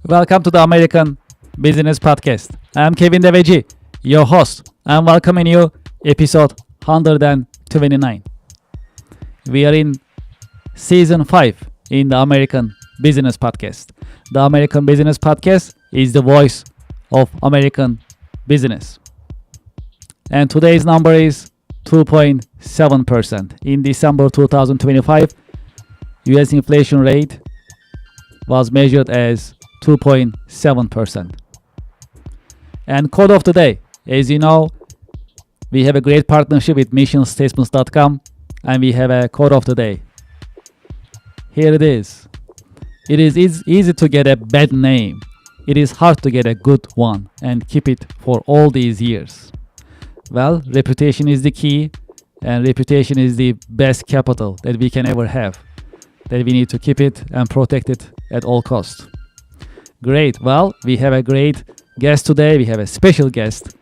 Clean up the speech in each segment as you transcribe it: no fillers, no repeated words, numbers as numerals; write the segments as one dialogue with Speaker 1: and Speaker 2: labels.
Speaker 1: Welcome to the American Business Podcast. I'm Kevin Deveci, your host. I'm welcoming you episode 129. We are in season 5 in the American Business Podcast. The American Business Podcast is the voice of American business. And today's number is 2.7%. In December 2025, US inflation rate was measured as 2.7%. And quote of the day, as you know, we have a great partnership with missionstatements.com, and we have a quote of the day. Here it is. It is easy to get a bad name. It is hard to get a good one and keep it for all these years. Well, reputation is the key, and reputation is the best capital that we can ever have, that we need to keep it and protect it at all costs. Great. Well, we have a great guest today. We have a special guest.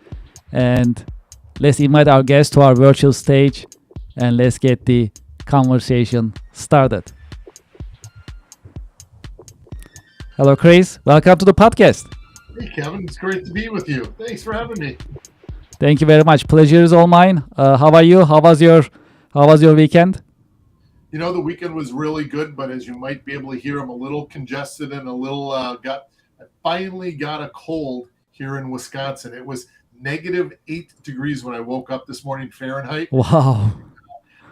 Speaker 1: And let's invite our guest to our virtual stage and let's get the conversation started. Hello, Chris. Welcome to the podcast.
Speaker 2: Hey, Kevin. It's great to be with you. Thanks for having me.
Speaker 1: Thank you very much. Pleasure is all mine. How are you? How was your weekend?
Speaker 2: You know, the weekend was really good, but as you might be able to hear, I'm a little congested and a little I finally got a cold here in Wisconsin. It was -8 degrees when I woke up this morning, Fahrenheit.
Speaker 1: Wow.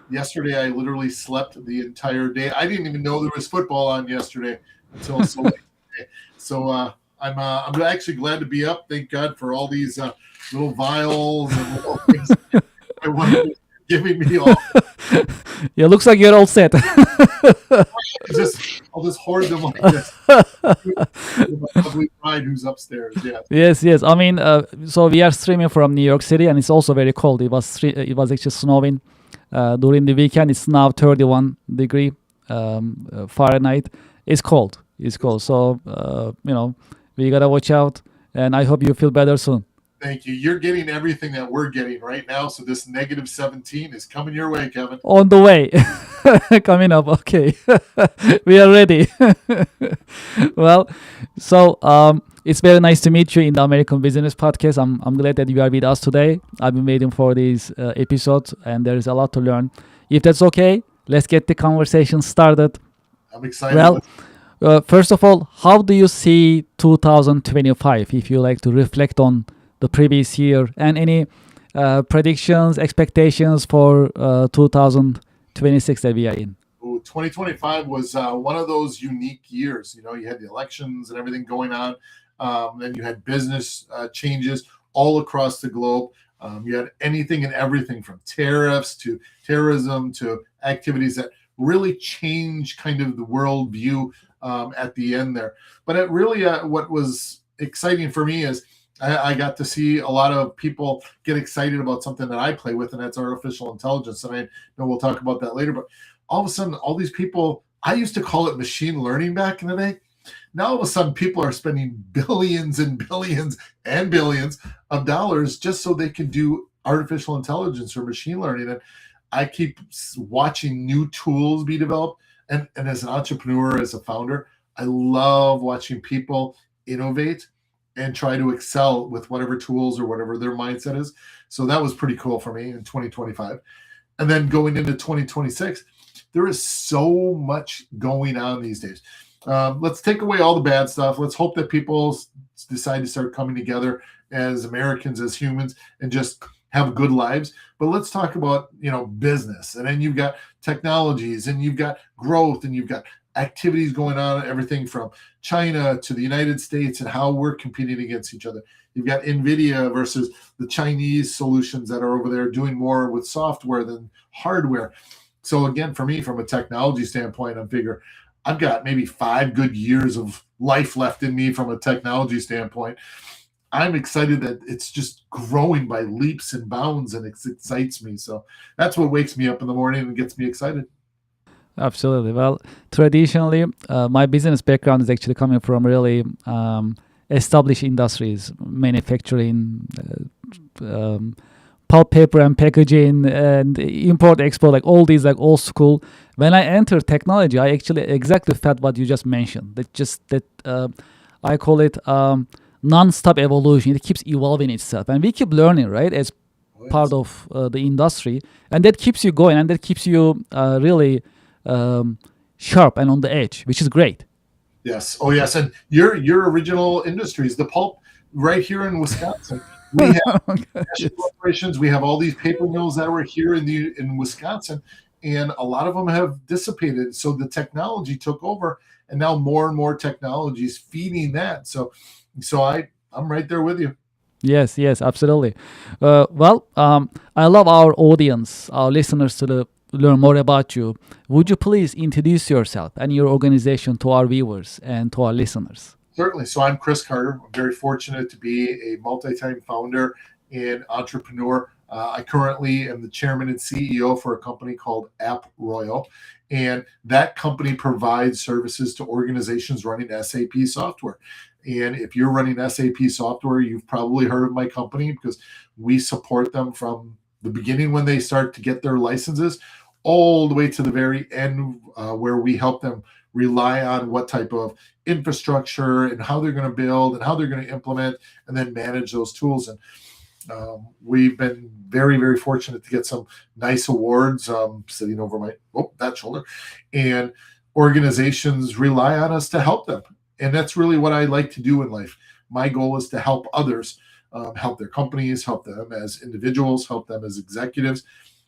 Speaker 2: Yesterday, I literally slept the entire day. I didn't even know there was football on yesterday until so late today. So I'm actually glad to be up. Thank God for all these little vials and little things I wanted giving me all.
Speaker 1: Yeah, looks like you're all set.
Speaker 2: I'll just hoard them like this. My lovely bride who's upstairs. Yeah.
Speaker 1: Yes. I mean, so we are streaming from New York City, and it's also very cold. It was actually snowing during the weekend. It's now 31 degree Fahrenheit. It's cold. So we gotta watch out, and I hope you feel better soon.
Speaker 2: Thank you. You're getting everything that we're getting right now. So this -17 is coming your way, Kevin.
Speaker 1: On the way. Coming up. Okay. We are ready. Well, so it's very nice to meet you in the American Business Podcast. I'm glad that you are with us today. I've been waiting for these episodes, and there is a lot to learn. If that's okay, let's get the conversation started.
Speaker 2: I'm excited.
Speaker 1: Well, first of all, how do you see 2025, if you like to reflect on the previous year, and any predictions, expectations for 2026 that we are in?
Speaker 2: 2025 was one of those unique years. You know, you had the elections and everything going on. Then you had business changes all across the globe. You had anything and everything from tariffs to terrorism to activities that really changed kind of the world view at the end there. But it really, what was exciting for me is I got to see a lot of people get excited about something that I play with, and that's artificial intelligence. And I know we'll talk about that later, but all of a sudden, all these people, I used to call it machine learning back in the day. Now, all of a sudden, people are spending billions and billions and billions of dollars just so they can do artificial intelligence or machine learning. And I keep watching new tools be developed. And as an entrepreneur, as a founder, I love watching people innovate and try to excel with whatever tools or whatever their mindset is. So that was pretty cool for me in 2025. And then going into 2026, there is so much going on these days. Let's take away all the bad stuff. Let's hope that people decide to start coming together as Americans, as humans, and just have good lives. But let's talk about, business. And then you've got technologies, and you've got growth, and you've got activities going on, everything from China to the United States, and how we're competing against each other. You've got NVIDIA versus the Chinese solutions that are over there doing more with software than hardware. So again, for me, from a technology standpoint, I figure I've got maybe 5 good years of life left in me from a technology standpoint. I'm excited that it's just growing by leaps and bounds, and it excites me. So that's what wakes me up in the morning and gets me excited.
Speaker 1: Absolutely. Well, traditionally, my business background is actually coming from really established industries, manufacturing, pulp, paper, and packaging, and import, export, like all these, like old school. When I entered technology, I actually exactly felt what you just mentioned. That I call it non-stop evolution. It keeps evolving itself, and we keep learning, right? As part of the industry, and that keeps you going, and that keeps you really sharp and on the edge, which is great.
Speaker 2: Yes. Oh, yes. And your original industries, the pulp, right here in Wisconsin. We have national operations. We have all these paper mills that were here in Wisconsin, and a lot of them have dissipated. So the technology took over, and now more and more technology is feeding that. So I'm right there with you.
Speaker 1: Yes, yes, absolutely. I love our audience, our listeners, learn more about you. Would you please introduce yourself and your organization to our viewers and to our listeners?
Speaker 2: Certainly. So I'm Chris Carter. I'm very fortunate to be a multi-time founder and entrepreneur. I currently am the chairman and CEO for a company called App Royal, and that company provides services to organizations running SAP software. And if you're running SAP software, you've probably heard of my company because we support them from the beginning when they start to get their licenses all the way to the very end, where we help them rely on what type of infrastructure and how they're going to build and how they're going to implement and then manage those tools. And we've been very, very fortunate to get some nice awards sitting over that shoulder. And organizations rely on us to help them. And that's really what I like to do in life. My goal is to help others, help their companies, help them as individuals, help them as executives.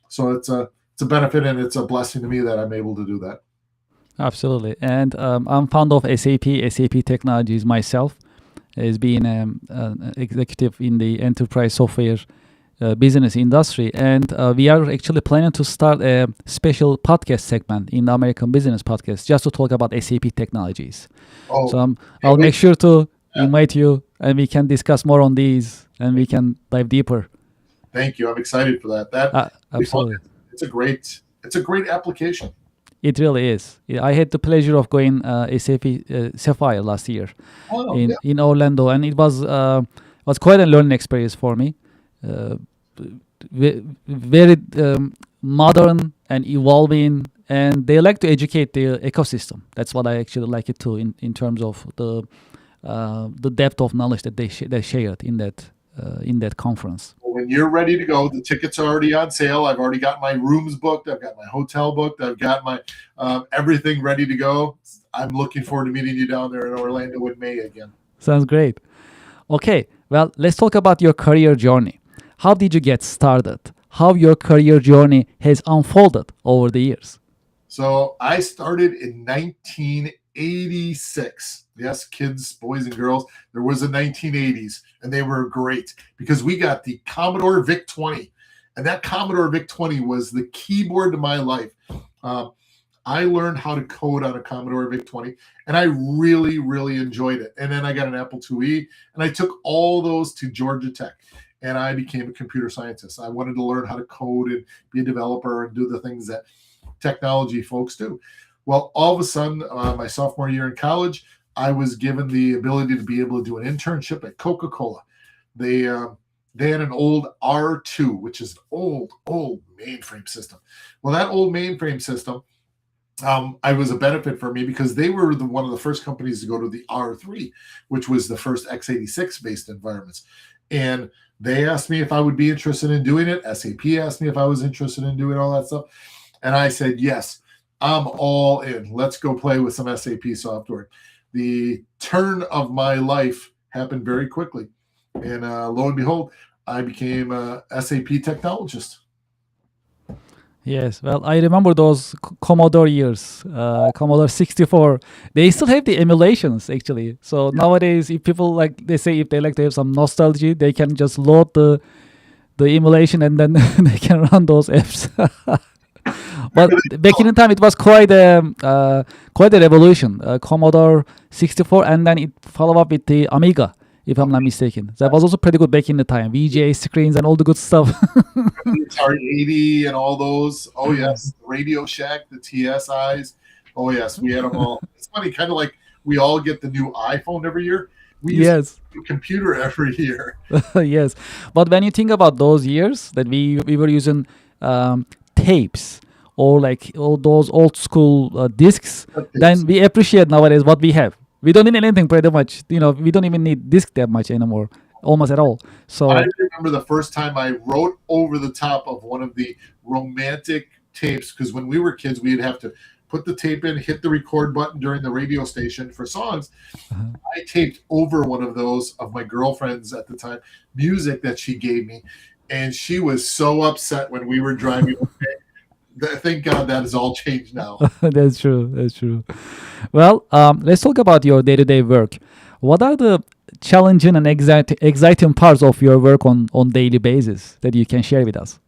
Speaker 2: So it's a benefit, and it's a blessing to me that I'm able to do that.
Speaker 1: Absolutely. And I'm fond of SAP technologies myself, as being an executive in the enterprise software business industry. And we are actually planning to start a special podcast segment in the American Business Podcast just to talk about SAP technologies. So I'll make sure to invite you, and we can discuss more on these, and we can dive deeper.
Speaker 2: Thank you. I'm excited for that.
Speaker 1: Absolutely.
Speaker 2: It's a great application.
Speaker 1: It really is. I had the pleasure of going SAP Sapphire last year in Orlando, and it was quite a learning experience for me. Very modern and evolving, and they like to educate the ecosystem. That's what I actually like it too, in terms of the depth of knowledge that they shared in that conference.
Speaker 2: When you're ready to go, the tickets are already on sale. I've already got my rooms booked. I've got my hotel booked. I've got my everything ready to go. I'm looking forward to meeting you down there in Orlando in May again.
Speaker 1: Sounds great. Okay, well, let's talk about your career journey. How did you get started? How your career journey has unfolded over the years?
Speaker 2: So I started in 1986. Yes, kids, boys and girls, there was a 1980s, and they were great because we got the Commodore VIC-20, and that Commodore VIC-20 was the keyboard to my life. I learned how to code on a Commodore VIC-20, and I really, really enjoyed it. And then I got an Apple IIe, and I took all those to Georgia Tech, and I became a computer scientist. I wanted to learn how to code and be a developer and do the things that technology folks do. Well, all of a sudden, my sophomore year in college, I was given the ability to be able to do an internship at Coca-Cola. They had an old R2, which is an old mainframe system. Well, that old mainframe system, I was a benefit for me because they were one of the first companies to go to the R3, which was the first x86 based environments. And they asked me if I would be interested in doing it. SAP asked me if I was interested in doing all that stuff. And I said, yes, I'm all in. Let's go play with some SAP software. The turn of my life happened very quickly. And lo and behold, I became a SAP technologist.
Speaker 1: Yes, well, I remember those Commodore years, Commodore 64. They still have the emulations actually. So nowadays, if people like, they say if they like to have some nostalgia, they can just load the emulation and then they can run those apps. But back in the time, it was quite a revolution. Commodore 64, and then it followed up with the Amiga, if I'm not mistaken. That was also pretty good back in the time. VGA screens and all the good stuff.
Speaker 2: The Atari 80 and all those. Oh yes, the Radio Shack, the TSIs. Oh yes, we had them all. It's funny, kind of like we all get the new iPhone every year. We use
Speaker 1: Yes.
Speaker 2: a new computer every year.
Speaker 1: Yes, but when you think about those years that we were using tapes or like all those old school discs, then we appreciate nowadays what we have. We don't need anything pretty much. We don't even need disc that much anymore, almost at all.
Speaker 2: I
Speaker 1: So
Speaker 2: remember the first time I wrote over the top of one of the romantic tapes because when we were kids, we'd have to put the tape in, hit the record button during the radio station for songs.
Speaker 1: uh,
Speaker 2: I taped over one of those of my girlfriend's at the time music that she gave me, and she was so upset when we were driving. Thank God that has all changed now.
Speaker 1: that's true. That's true. Well, let's talk about your day-to-day work. What are the challenging and exciting parts of your work on daily basis that you can share with us?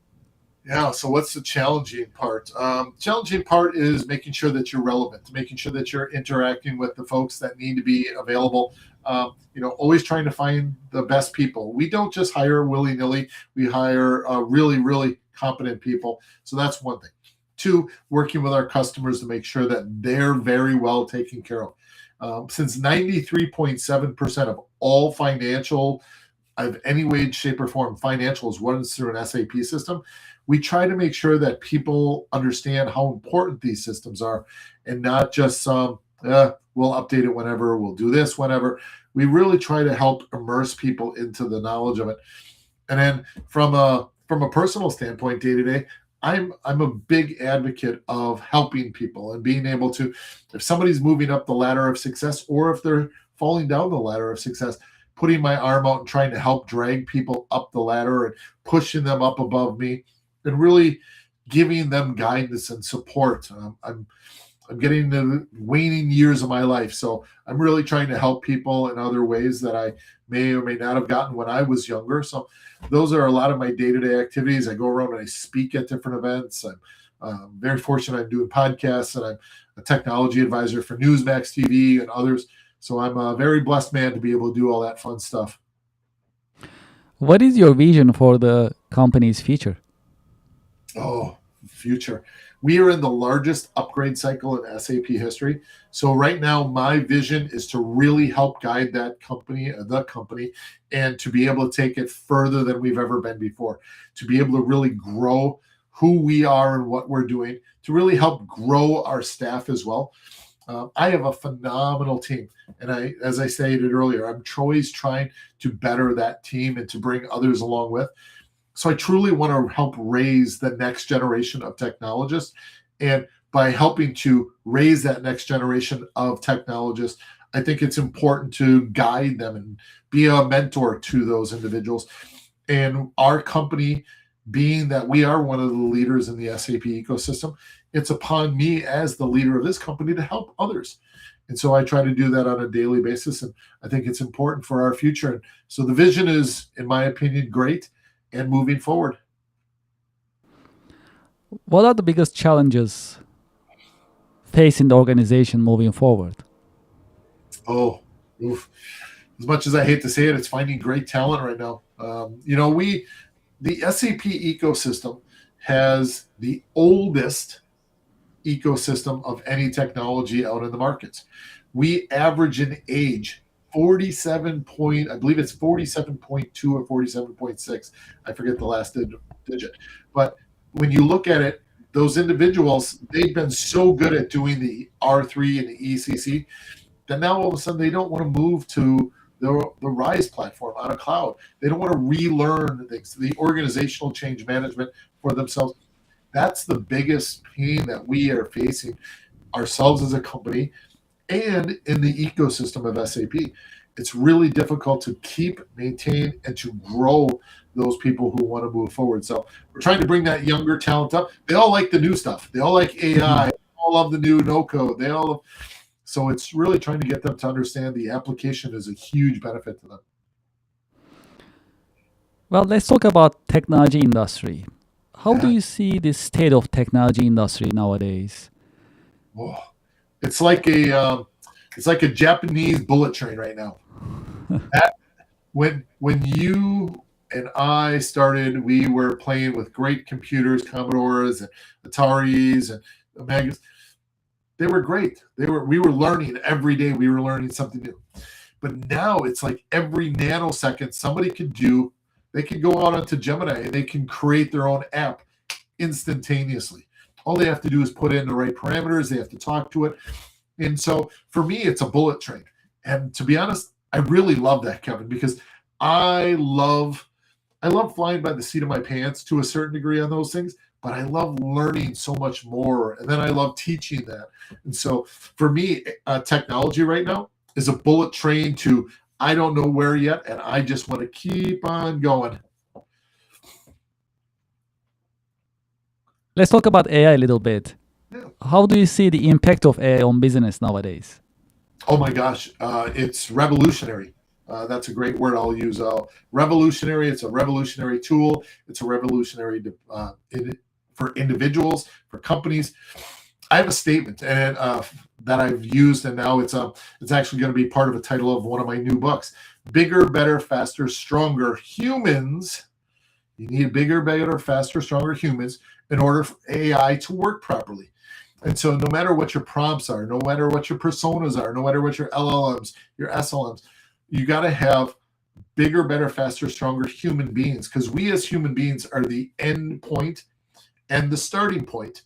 Speaker 2: Yeah. So what's the challenging part? Challenging part is making sure that you're relevant, making sure that you're interacting with the folks that need to be available. Always trying to find the best people. We don't just hire willy nilly. We hire really, really competent people. So that's one thing. Two, working with our customers to make sure that they're very well taken care of. Since 93.7% of all financial of any way, shape, or form, financials runs through an SAP system. We try to make sure that people understand how important these systems are and not just we'll update it whenever, we'll do this whenever. We really try to help immerse people into the knowledge of it. And then from a personal standpoint, day to day, I'm a big advocate of helping people and being able to, if somebody's moving up the ladder of success or if they're falling down the ladder of success, putting my arm out and trying to help drag people up the ladder and pushing them up above me and really giving them guidance and support. I'm getting the waning years of my life, so I'm really trying to help people in other ways that I may or may not have gotten when I was younger. So those are a lot of my day-to-day activities. I go around and I speak at different events. I'm very fortunate. I'm doing podcasts and I'm a technology advisor for Newsmax TV and others. So I'm a very blessed man to be able to do all that fun stuff.
Speaker 1: What is your vision for the company's future?
Speaker 2: Oh, future. We are in the largest upgrade cycle in SAP history. So right now, my vision is to really help guide the company, and to be able to take it further than we've ever been before, to be able to really grow who we are and what we're doing, to really help grow our staff as well. I have a phenomenal team. And as I stated earlier, I'm always trying to better that team and to bring others along with. So I truly want to help raise the next generation of technologists. And by helping to raise that next generation of technologists, I think it's important to guide them and be a mentor to those individuals. And our company, being that we are one of the leaders in the SAP ecosystem, it's upon me as the leader of this company to help others. And so I try to do that on a daily basis. And I think it's important for our future. And so the vision is, in my opinion, great and moving forward.
Speaker 1: What are the biggest challenges facing the organization moving forward?
Speaker 2: Oh, oof. As much as I hate to say it, it's finding great talent right now. The SAP ecosystem has the oldest ecosystem of any technology out in the markets. We average in age 47 point, I believe it's 47.2 or 47.6. I forget the last digit. But when you look at it, those individuals, they've been so good at doing the R3 and the ECC that now all of a sudden they don't want to move to the RISE platform on a cloud. They don't want to relearn things, the organizational change management for themselves. That's the biggest pain that we are facing ourselves as a company and in the ecosystem of SAP. it's really difficult to keep, maintain, and to grow those people who want to move forward. So we're trying to bring that younger talent up. They all like the new stuff. They all like AI. They all love the new no code. So it's really trying to get them to understand the application is a huge benefit to them.
Speaker 1: Well, let's talk about technology industry. How do
Speaker 2: Yeah.
Speaker 1: you see the state of technology industry nowadays?
Speaker 2: Whoa. It's like a Japanese bullet train right now. When you and I started, we were playing with great computers, Commodores and Ataris and Amigas. They were great. We were learning every day. We were learning something new. But now it's like every nanosecond they can go out onto Gemini and they can create their own app instantaneously. All they have to do is put in the right parameters. They have to talk to it. And so for me, it's a bullet train. And to be honest, I really love that, Kevin, because I love flying by the seat of my pants to a certain degree on those things, but I love learning so much more. And then I love teaching that. And so for me, technology right now is a bullet train to I don't know where yet, and I just want to keep on going.
Speaker 1: Let's talk about AI a little bit.
Speaker 2: Yeah.
Speaker 1: How do you see the impact of AI on business nowadays?
Speaker 2: Oh my gosh, it's revolutionary. That's a great word I'll use. Revolutionary. It's a revolutionary tool. It's a revolutionary for individuals, for companies. I have a statement and that I've used, and now it's actually going to be part of a title of one of my new books. Bigger, better, faster, stronger humans. You need bigger, better, faster, stronger humans in order for AI to work properly. And so no matter what your prompts are, no matter what your personas are, no matter what your LLMs, your SLMs, you got to have bigger, better, faster, stronger human beings, because we as human beings are the end point and the starting point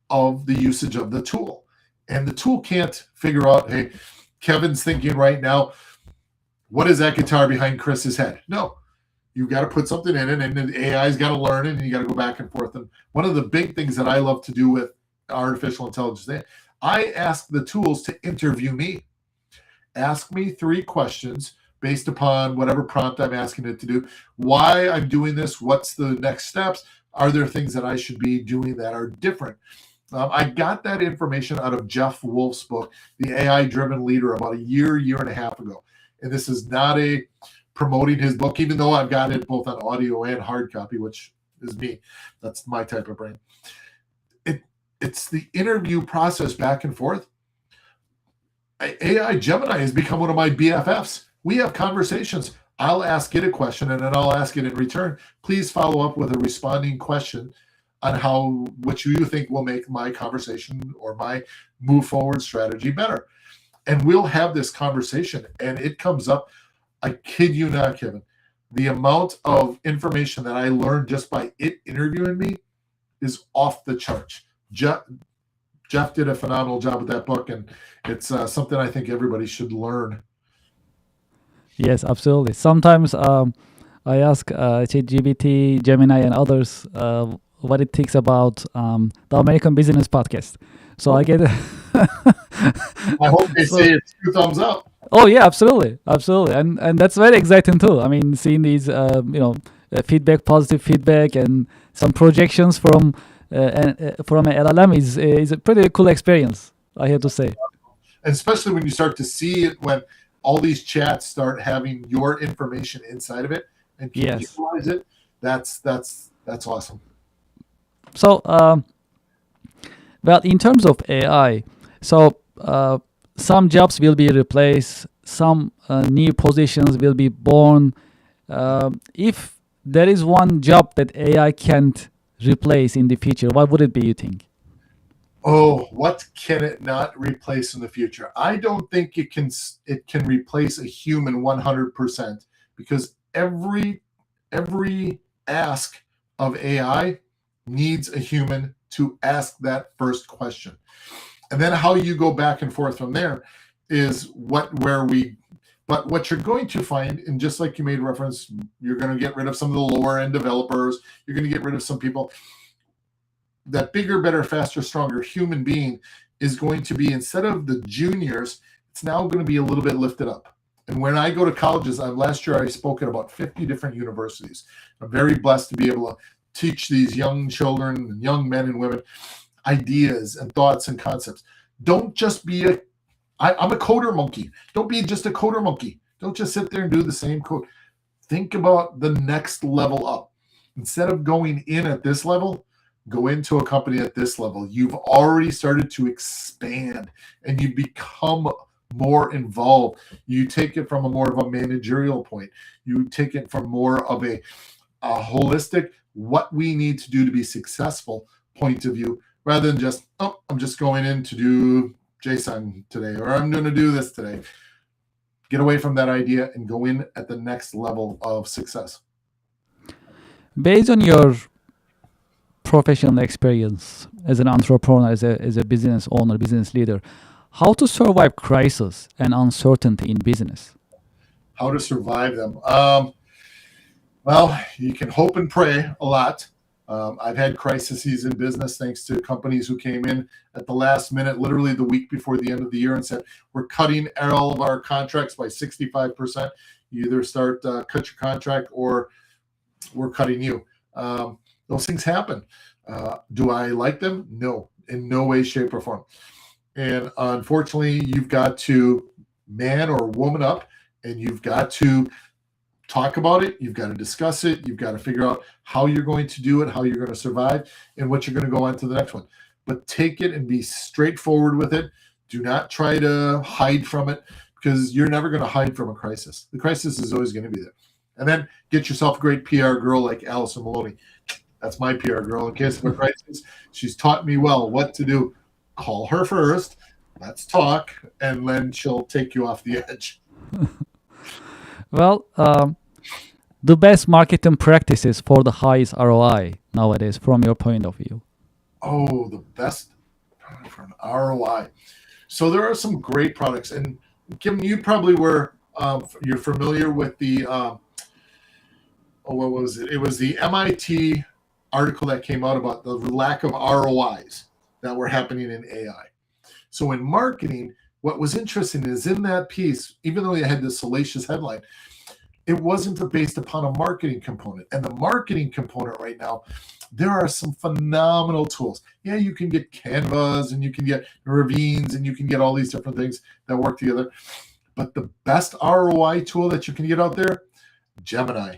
Speaker 2: of the usage of the tool. And the tool can't figure out, hey, Kevin's thinking right now, what is that guitar behind Chris's head? No, you got to put something in it, and the AI's got to learn it, and you got to go back and forth. And one of the big things that I love to do with artificial intelligence, I ask the tools to interview me. Ask me 3 questions based upon whatever prompt I'm asking it to do. Why I'm doing this, what's the next steps? Are there things that I should be doing that are different? I got that information out of Jeff Wolf's book, The AI-Driven Leader, about a year and a half ago. And this is not a promoting his book, even though I've got it both on audio and hard copy, which is me. That's my type of brain. It's the interview process back and forth. AI Gemini has become one of my BFFs. We have conversations. I'll ask it a question, and then I'll ask it in return. Please follow up with a responding question on what you think will make my conversation or my move forward strategy better. And we'll have this conversation, and it comes up. I kid you not, Kevin. The amount of information that I learned just by it interviewing me is off the charts. Jeff did a phenomenal job with that book, and it's something I think everybody should learn.
Speaker 1: Yes, absolutely. Sometimes I ask ChatGPT, Gemini, and others what it thinks about the American Business Podcast. So I get.
Speaker 2: I hope they say it's 2 thumbs up.
Speaker 1: Oh yeah, absolutely, and that's very exciting too. I mean, seeing these feedback, positive feedback, and some projections from an LLM is a pretty cool experience, I have to say.
Speaker 2: And especially when you start to see it, when all these chats start having your information inside of it and can
Speaker 1: Yes.
Speaker 2: utilize it, that's awesome.
Speaker 1: So, well, in terms of AI, so some jobs will be replaced, some new positions will be born. If there is one job that AI can't replace in the future, what would it be, you think?
Speaker 2: Oh, what can it not replace in the future? I don't think it can replace a human 100%, because every ask of AI needs a human to ask that first question. And then how you go back and forth from there is but what you're going to find, and just like you made reference, you're going to get rid of some of the lower end developers. You're going to get rid of some people. That bigger, better, faster, stronger human being is going to be, instead of the juniors, it's now going to be a little bit lifted up. And when I go to colleges, last year I spoke at about 50 different universities. I'm very blessed to be able to teach these young children and young men and women ideas and thoughts and concepts. Don't just be I'm a coder monkey. Don't be just a coder monkey. Don't just sit there and do the same code. Think about the next level up. Instead of going in at this level, go into a company at this level. You've already started to expand and you become more involved. You take it from a more of a managerial point. You take it from more of a holistic, what we need to do to be successful point of view, rather than just, oh, I'm just going in to do JSON today, or I'm going to do this today. Get away from that idea and go in at the next level of success.
Speaker 1: Based on your professional experience as an entrepreneur, as a business owner, business leader, how to survive crisis and uncertainty in business?
Speaker 2: How to survive them? Well, you can hope and pray a lot. I've had crises in business thanks to companies who came in at the last minute, literally the week before the end of the year, and said, we're cutting all of our contracts by 65%. You either cut your contract or we're cutting you. Those things happen. Do I like them? No, in no way, shape, or form. And unfortunately, you've got to man or woman up, and you've got to talk about it. You've got to discuss it. You've got to figure out how you're going to do it, how you're going to survive, and what you're going to go on to the next one. But take it and be straightforward with it. Do not try to hide from it, because you're never going to hide from a crisis. The crisis is always going to be there. And then get yourself a great PR girl like Allison Maloney. That's my PR girl. In case of a crisis, she's taught me well what to do. Call her first. Let's talk, and then she'll take you off the edge.
Speaker 1: Well, the best marketing practices for the highest ROI nowadays, from your point of view?
Speaker 2: Oh, the best for an ROI. So there are some great products, and Kim, you probably you're familiar with the what was it? It was the MIT article that came out about the lack of ROIs that were happening in AI. So in marketing, what was interesting is in that piece, even though it had this salacious headline, it wasn't based upon a marketing component. And the marketing component right now, there are some phenomenal tools. Yeah, you can get Canvas and you can get Ravines and you can get all these different things that work together. But the best ROI tool that you can get out there, Gemini.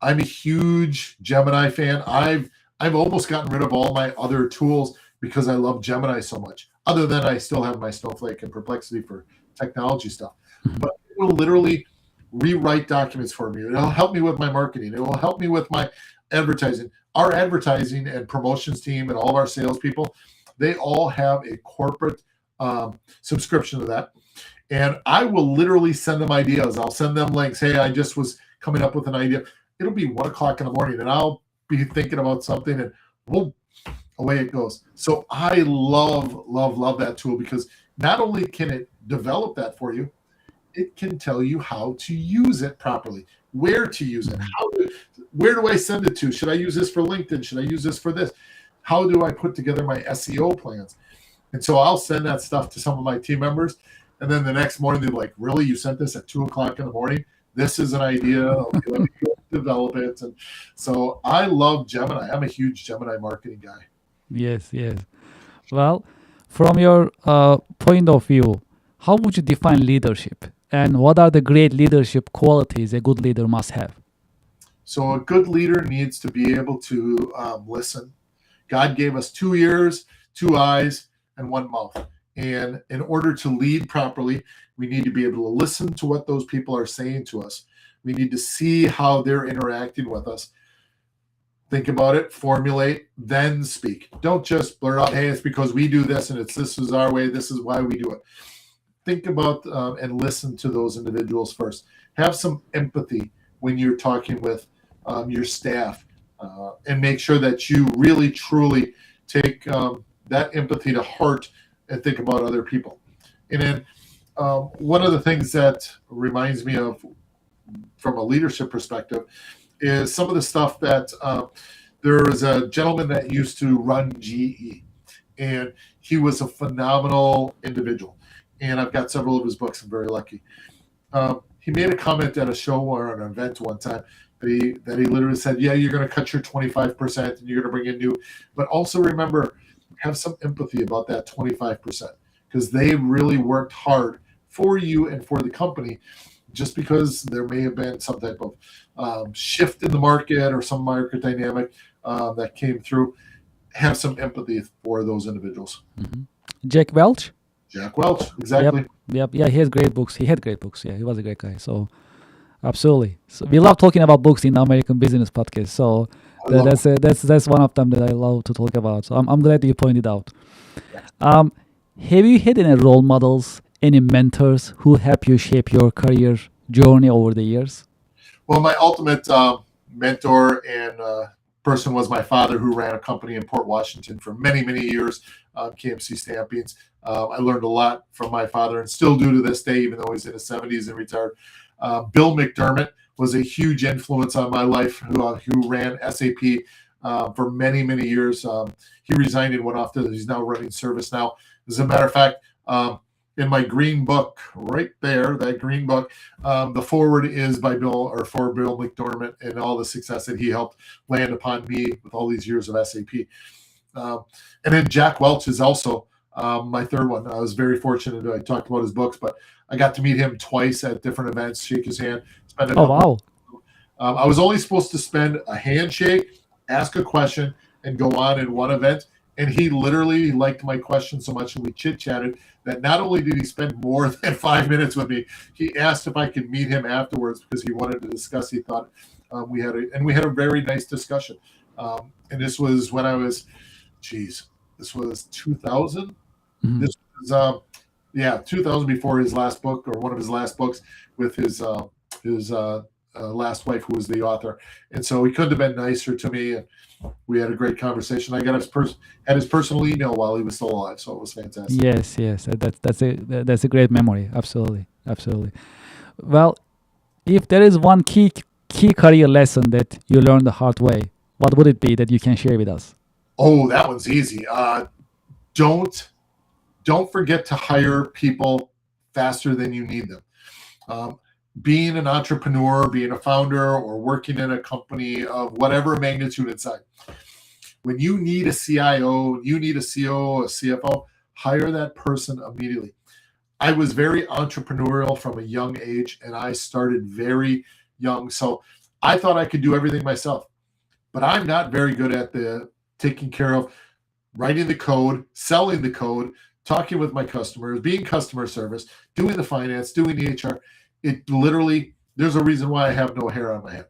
Speaker 2: I'm a huge Gemini fan. I've almost gotten rid of all my other tools because I love Gemini so much. Other than I still have my Snowflake and Perplexity for technology stuff. But it will literally rewrite documents for me. It'll help me with my marketing. It will help me with my advertising. Our advertising and promotions team and all of our salespeople, they all have a corporate subscription to that. And I will literally send them ideas. I'll send them links. Hey, I just was coming up with an idea. It'll be 1 o'clock in the morning and I'll be thinking about something and whoop, away it goes. So I love that tool, because not only can it develop that for you, it can tell you how to use it properly, where to use it, where do I send it to? Should I use this for LinkedIn? Should I use this for this? How do I put together my SEO plans? And so I'll send that stuff to some of my team members. And then the next morning, they're like, really? You sent this at 2 o'clock in the morning? This is an idea. Okay, let me go develop it. And so I love Gemini. I'm a huge Gemini marketing guy.
Speaker 1: Yes. Well, from your point of view, how would you define leadership? And what are the great leadership qualities a good leader must have?
Speaker 2: So a good leader needs to be able to listen. God gave us 2 ears, 2 eyes, and 1 mouth. And in order to lead properly, we need to be able to listen to what those people are saying to us. We need to see how they're interacting with us. Think about it, formulate, then speak. Don't just blurt out, hey, it's because we do this and this is our way, this is why we do it. Think about and listen to those individuals first. Have some empathy when you're talking with your staff, and make sure that you really, truly take that empathy to heart and think about other people. And then one of the things that reminds me of, from a leadership perspective, is some of the stuff that there was a gentleman that used to run GE, and he was a phenomenal individual. And I've got several of his books. I'm very lucky. he made a comment at a show or an event one time that he literally said, "Yeah, you're going to cut your 25% and you're going to bring in new, but also remember, have some empathy about that 25% because they really worked hard for you and for the company." Just because there may have been some type of shift in the market or some market dynamic that came through, have some empathy for those individuals.
Speaker 1: Mhm. Jack Welch.
Speaker 2: Jack Welch, exactly.
Speaker 1: Yep. Yeah, he has great books. He had great books. Yeah, he was a great guy. So absolutely. So we love talking about books in the American Business Podcast. So
Speaker 2: I love
Speaker 1: that's one of them that I love to talk about. So I'm glad you pointed out. Um, have you had any role models, any mentors who help you shape your career journey over the years?
Speaker 2: Well, my ultimate mentor and person was my father, who ran a company in Port Washington for many, many years, KMC Stampings. I learned a lot from my father and still do to this day, even though he's in his 70s and retired. Bill McDermott was a huge influence on my life, who ran SAP for many, many years. He resigned and went off to, he's now running ServiceNow. As a matter of fact, in my green book right there, that green book, the forward is by Bill McDermott and all the success that he helped land upon me with all these years of SAP. And then Jack Welch is also my third one. I was very fortunate. I talked about his books, but I got to meet him twice at different events, shake his hand, spend a
Speaker 1: Oh,
Speaker 2: couple.
Speaker 1: wow.
Speaker 2: I was only supposed to spend a handshake, ask a question, and go on in one event. And he literally liked my question so much, and we chit-chatted, that not only did he spend more than 5 minutes with me, he asked if I could meet him afterwards because he wanted to discuss. He thought we had a very nice discussion. And this was when I was, this was 2000.
Speaker 1: Mhm.
Speaker 2: This was 2000, before his last book, or one of his last books, with his last wife, who was the author. And so he couldn't have been nicer to me, and we had a great conversation. I got his personal email while he was still alive, so it was fantastic.
Speaker 1: Yes, yes. That's a great memory. Absolutely, absolutely. Well, if there is one key career lesson that you learned the hard way, what would it be that you can share with us?
Speaker 2: Oh, that one's easy. Don't forget to hire people faster than you need them. Being an entrepreneur, being a founder, or working in a company of whatever magnitude inside, when you need a CIO, you need a COO, a CFO, hire that person immediately. I was very entrepreneurial from a young age, and I started very young. So I thought I could do everything myself, but I'm not very good at taking care of writing the code, selling the code, talking with my customers, being customer service, doing the finance, doing the HR. It literally, there's a reason why I have no hair on my head.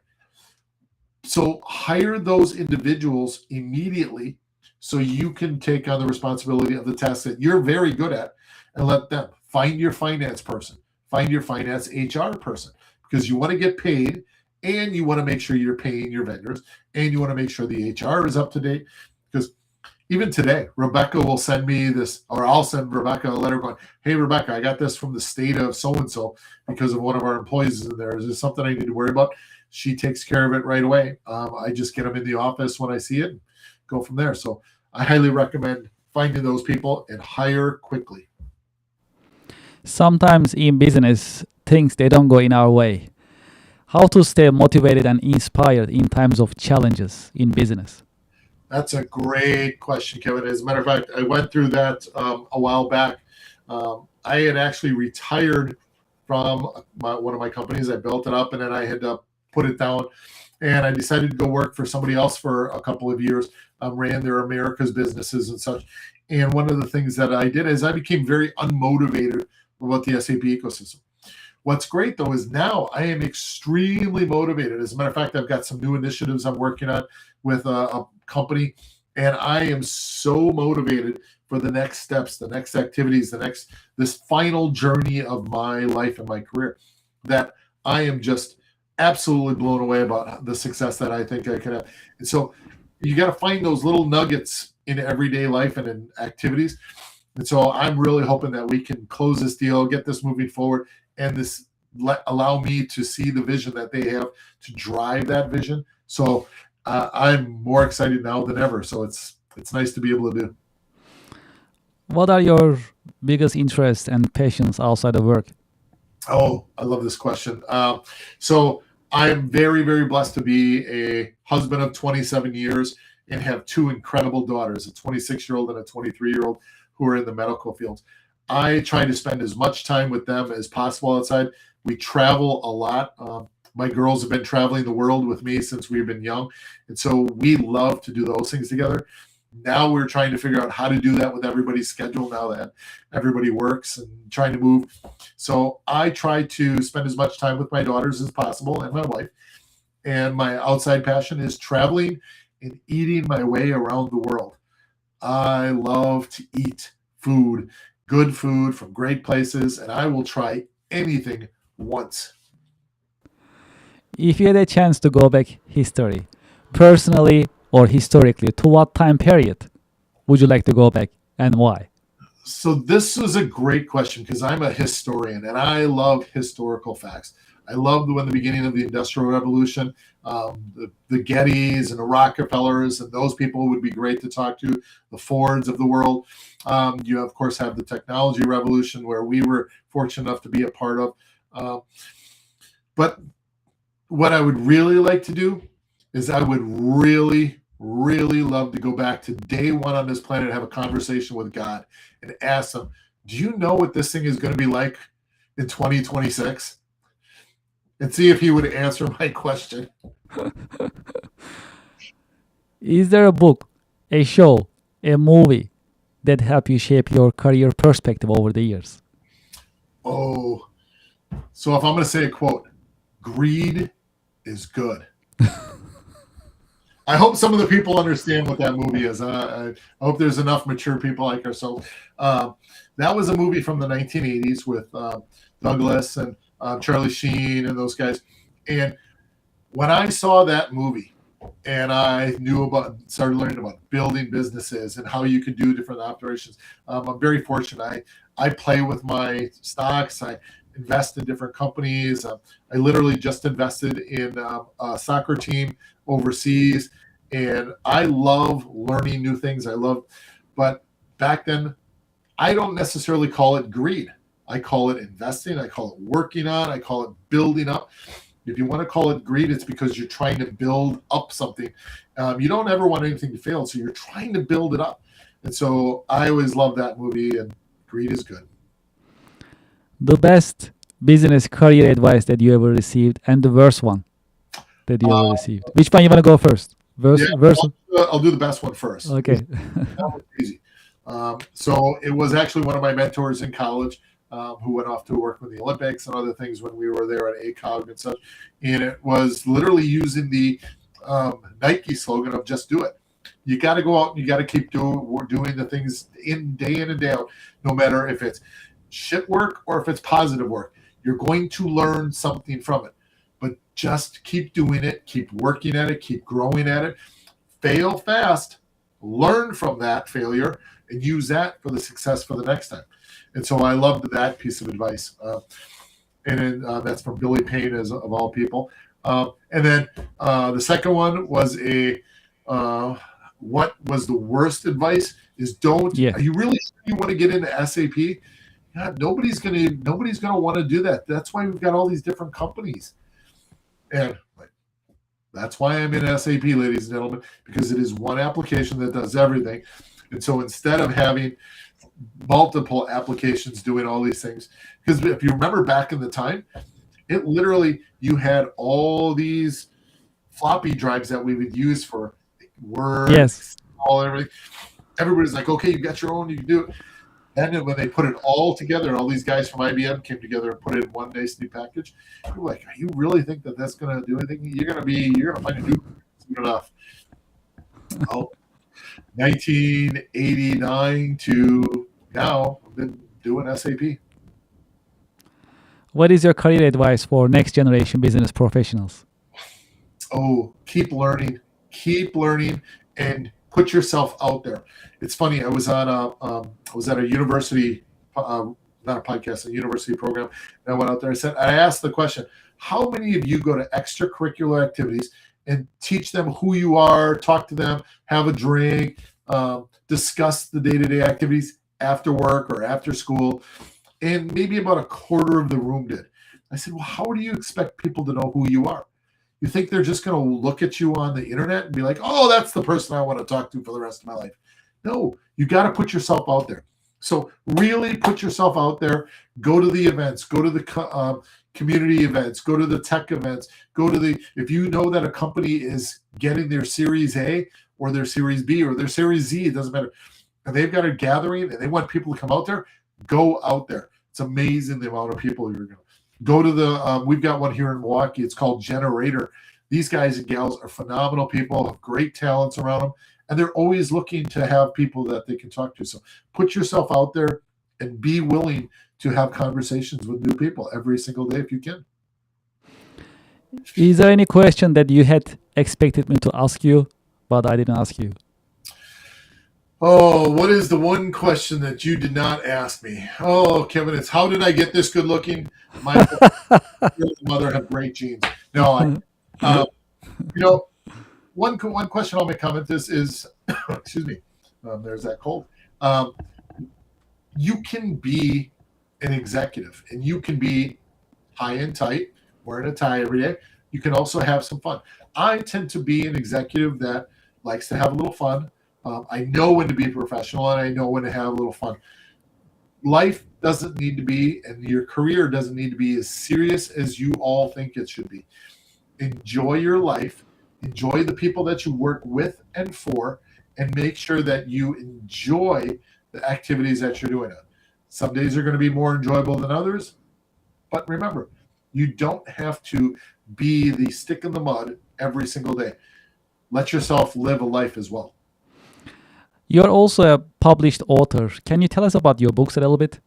Speaker 2: So hire those individuals immediately so you can take on the responsibility of the tasks that you're very good at, and let them find your finance person, find your finance HR person, because you want to get paid, and you want to make sure you're paying your vendors, and you want to make sure the HR is up to date. Because even today, Rebecca will send me this, or I'll send Rebecca a letter going, "Hey, Rebecca, I got this from the state of so-and-so because of one of our employees in there. Is there something I need to worry about?" She takes care of it right away. I just get them in the office when I see it and go from there. So I highly recommend finding those people and hire quickly.
Speaker 1: Sometimes in business, things they don't go in our way. How to stay motivated and inspired in times of challenges in business?
Speaker 2: That's a great question, Kevin. As a matter of fact, I went through that a while back. I had actually retired from one of my companies. I built it up, and then I had to put it down. And I decided to go work for somebody else for a couple of years, ran their America's businesses and such. And one of the things that I did is I became very unmotivated about the SAP ecosystem. What's great, though, is now I am extremely motivated. As a matter of fact, I've got some new initiatives I'm working on with a company, and I am so motivated for the next steps, the next activities, this final journey of my life and my career, that I am just absolutely blown away about the success that I think I can have. And so you got to find those little nuggets in everyday life and in activities. And so I'm really hoping that we can close this deal, get this moving forward, and allow me to see the vision that they have to drive that vision. So I'm more excited now than ever. So it's nice to be able to do.
Speaker 1: What are your biggest interests and passions outside of work?
Speaker 2: Oh, I love this question. So I'm very, very blessed to be a husband of 27 years and have two incredible daughters, a 26-year-old and a 23-year-old, who are in the medical fields. I try to spend as much time with them as possible outside. We travel a lot. My girls have been traveling the world with me since we've been young. And so we love to do those things together. Now we're trying to figure out how to do that with everybody's schedule now that everybody works and trying to move. So I try to spend as much time with my daughters as possible and my wife. And my outside passion is traveling and eating my way around the world. I love to eat food, good food from great places, and I will try anything once.
Speaker 1: If you had a chance to go back history, personally or historically, to what time period would you like to go back and why?
Speaker 2: So this is a great question because I'm a historian and I love historical facts. I love when the beginning of the Industrial Revolution, the Gettys and the Rockefellers and those people would be great to talk to, the Fords of the world. You, of course, have the technology revolution where we were fortunate enough to be a part of. But what I would really like to do is I would really, really love to go back to day one on this planet and have a conversation with God and ask him, do you know what this thing is going to be like in 2026? And see if he would answer my question.
Speaker 1: Is there a book, a show, a movie that helped you shape your career perspective over the years?
Speaker 2: Oh, so if I'm going to say a quote, greed is good. I hope some of the people understand what that movie is. I hope there's enough mature people like ourselves. That was a movie from the 1980s with Douglas and Charlie Sheen and those guys. And when I saw that movie and I started learning about building businesses and how you could do different operations, I'm very fortunate. I play with my stocks. I invest in different companies. I literally just invested in a soccer team overseas, and I love learning new things. But back then, I don't necessarily call it greed. I call it investing. I call it working on. I call it building up. If you want to call it greed, it's because you're trying to build up something. You don't ever want anything to fail, so you're trying to build it up. And so I always love that movie, and greed is good.
Speaker 1: The best business career advice that you ever received and the worst one that you ever received. Which one you want to go first?
Speaker 2: Yeah, I'll do the best one first.
Speaker 1: Okay.
Speaker 2: That was easy. So it was actually one of my mentors in college who went off to work with the Olympics and other things when we were there at ACOG and such. And it was literally using the Nike slogan of just do it. You got to go out and you got to keep doing the things in and day out, no matter if it's shit work or if it's positive work. You're going to learn something from it. But just keep doing it, keep working at it, keep growing at it. Fail fast, learn from that failure, and use that for the success for the next time. And so I loved that piece of advice. And then that's from Billy Payne, of all people. And then the second one was what was the worst advice is don't.
Speaker 1: Yeah.
Speaker 2: Are you really sure you want to get into SAP? God, nobody's gonna want to do that. That's why we've got all these different companies. And that's why I'm in SAP, ladies and gentlemen, because it is one application that does everything. And so instead of having multiple applications doing all these things, because if you remember back in the time, it literally, you had all these floppy drives that we would use for Word,
Speaker 1: Yes.
Speaker 2: all everything. Everybody's like, okay, you got your own, you can do it. And then when they put it all together, all these guys from IBM came together and put it in one nice new package. You're like, you really think that that's going to do anything? You're going to find a new soon enough. Oh, 1989 to now, I've been doing SAP.
Speaker 1: What is your career advice for next generation business professionals?
Speaker 2: Oh, keep learning, and put yourself out there. It's funny. I was at a university, not a podcast, a university program. And I went out there. I asked the question: how many of you go to extracurricular activities and teach them who you are, talk to them, have a drink, discuss the day-to-day activities after work or after school? And maybe about a quarter of the room did. I said, well, how do you expect people to know who you are? You think they're just going to look at you on the internet and be like, oh, that's the person I want to talk to for the rest of my life? No, you got to put yourself out there. So really put yourself out there. Go to the events. Go to the community events. Go to the tech events. If you know that a company is getting their Series A or their Series B or their Series Z, it doesn't matter, and they've got a gathering and they want people to come out there, go out there. It's amazing the amount of people you're going to go to the, we've got one here in Milwaukee. It's called Generator. These guys and gals are phenomenal people, have great talents around them, and they're always looking to have people that they can talk to. So put yourself out there and be willing to have conversations with new people every single day if you can.
Speaker 1: Is there any question that you had expected me to ask you, but I didn't ask you?
Speaker 2: Oh, what is the one question that you did not ask me? Oh, Kevin, it's how did I get this good looking? My mother had great genes. No, one question I'll make comment this is, excuse me, there's that cold. You can be an executive and you can be high and tight, wearing a tie every day. You can also have some fun. I tend to be an executive that likes to have a little fun. I know when to be professional and I know when to have a little fun. Life doesn't need to be, and your career doesn't need to be as serious as you all think it should be. Enjoy your life, enjoy the people that you work with and for, and make sure that you enjoy the activities that you're doing. Some days are going to be more enjoyable than others, but remember, you don't have to be the stick in the mud every single day. Let yourself live a life as well.
Speaker 1: You're also a published author. Can you tell us about your books a little bit?